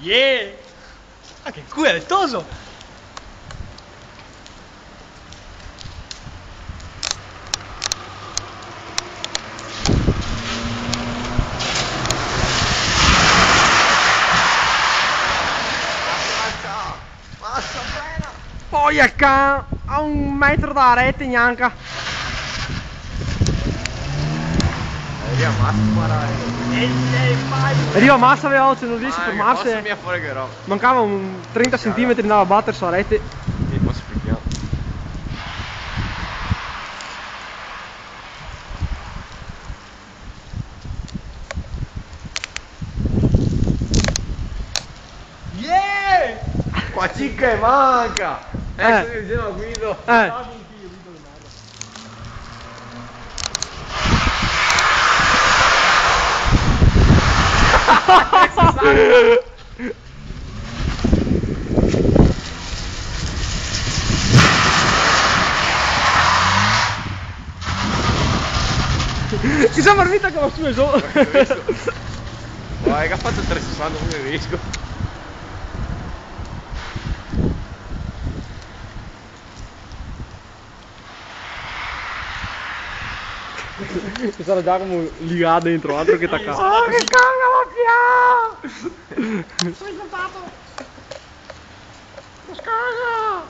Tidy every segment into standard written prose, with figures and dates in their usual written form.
Yeah! Ah, che culo è lettoso! Poi a 1 metro da rete neanche. Arriva massa veloce, non riesce a fermarsi. Mancava un 30 cm andava a battere sulla rete. Sì, posso picchiare. Yeah! Qua cicca e manca! Sto dicendo a Guido! Chissà marmita che va su e su. Vai, che ha fatto il 360, non ne riesco. Ci sarà già come ligà dentro, altro che taccato. Oh, che cagna via! Sono saltato! Che scaga!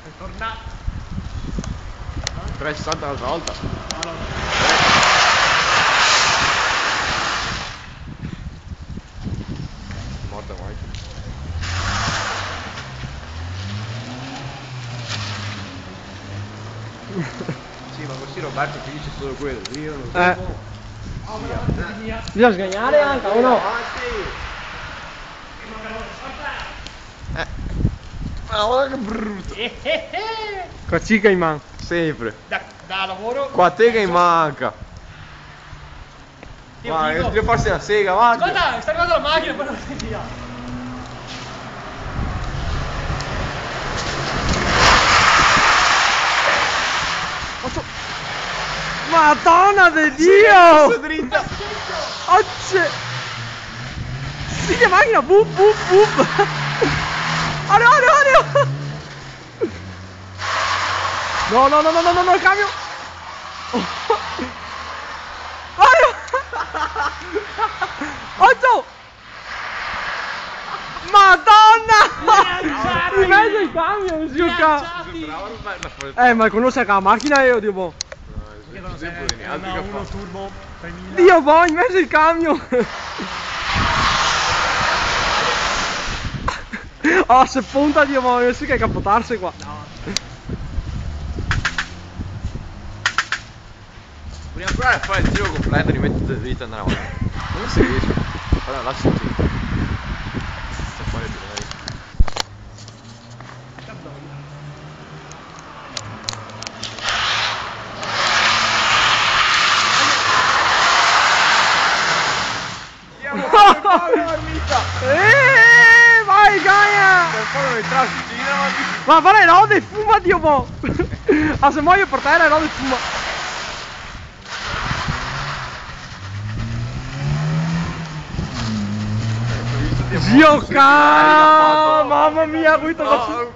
Per tornare! 360 l'altra volta. Morta mai. Sì, ma così Roberto ti dice solo quello, io non so. Bisogna sgagnare anche, o no? Ma guarda che brutto! Qua cica in mano. Sempre! Da lavoro! Qua te che manca! Guarda, devo farsi la sega, va! Guarda, sta arrivando la macchina per andare via! Madonna di Dio! Dritta! Occe! Sì, che macchina! Bup bup bup! Ario, ario, ario! No, no, no, no, no, no, no, il cambio! Ario! Occhio! Madonna! In mezzo al cambio, zio ca! Ma conosce anche la macchina io, Dio boh! Uno turbo 3000. Dio boh, in mezzo al cambio! Oh, se punta Dio boh, io sì che è capotarsi qua! Vogliamo provare a fare il giro completo e rimettere vita andare avanti. Non so se riesco. Allora lascia il giro. Sta fuori di lei. Vai Gaia! Ma fare rode e fuma Dio boh! Ah, se muoio per terra rode e fuma! Zio ca! Mamma mia, guida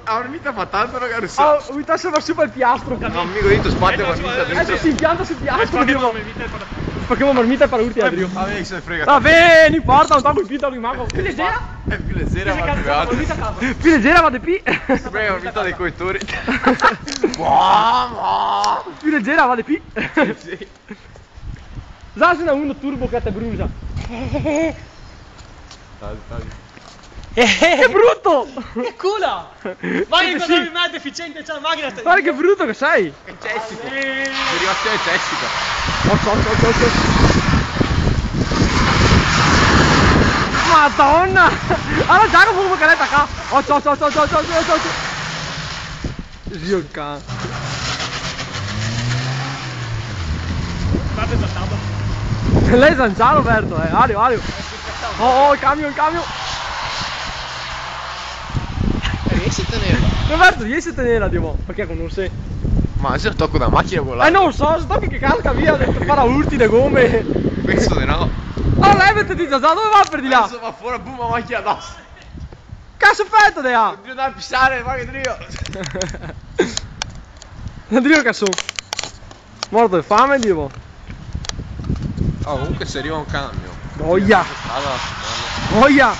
ha un'ermita fa tanto la carrozzella. Oh, guida se va su per il piastro! No, amico dito sbatte un'ermita dentro. Si impianta sul piastro Dio boh! Perché marmita per l'ultima Dio! Vabbè, se ne frega. Vabbè, non importa, non tocco il pito rimango! Più leggera? È più leggera ma più alta. Più leggera va di P! Frega l'ermita dei coitori. Più leggera va di P! Sì. Zasina uno turbo che te brucia! Che brutto! Che culo! Vai che cosa è deficiente, c'è la macchina! Guarda che brutto che sei! Che Jessica! Derivazione Jessica! Occhio! Madonna! Allora già come una canetta qua! Occhio! Zio can! Guarda il tabo! Lei è zanzaro Roberto, Ario! Oh, il cambio! Riesci a tenerla? Roberto, riesci a tenerla, Dio, perché conosce? Ma se lo tocco da macchina con là. Non so, sto che casca via, ho detto farà ultime gomme. Penso di no. Oh, l'Evet di Zazà, dove va per di là? Adesso va fuori, boom, ma macchina addosso. Cazzo fetto de ha? Dio da pisare, ma che Dio. Dio cazzo. Morto di fame, Dio. Oh, comunque se arriva un cambio. Boia. Allora, Boia.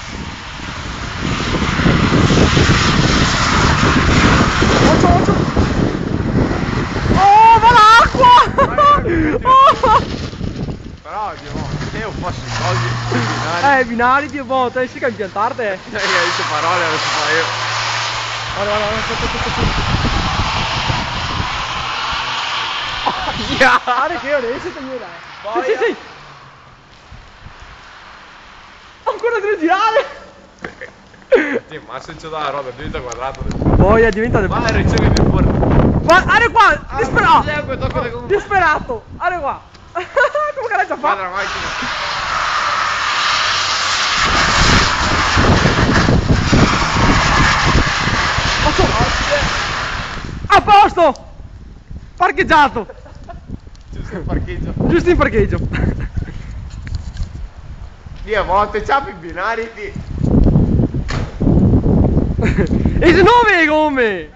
Occhio, occhio. Oh, va l'acqua. Oh. però se io fossi così binari, Dio, boh, te si che impiantarti. hai detto parole, adesso fa io. Guarda, guarda, che io adesso te mi dai. Sì. Ancora devo girare. Sì, ma se c'è da roba diventa quadrato. Boia, diventa del... Ma riceve più forte. Guarda, guarda qua, disperato. Disperato. Disperato, guarda qua. Come che l'hai già Guarda fatto? la macchina. A posto! Parcheggiato! Giusto il parcheggio. Giusto in parcheggio. Dio, a volte ciapi i binari ti... E se no come?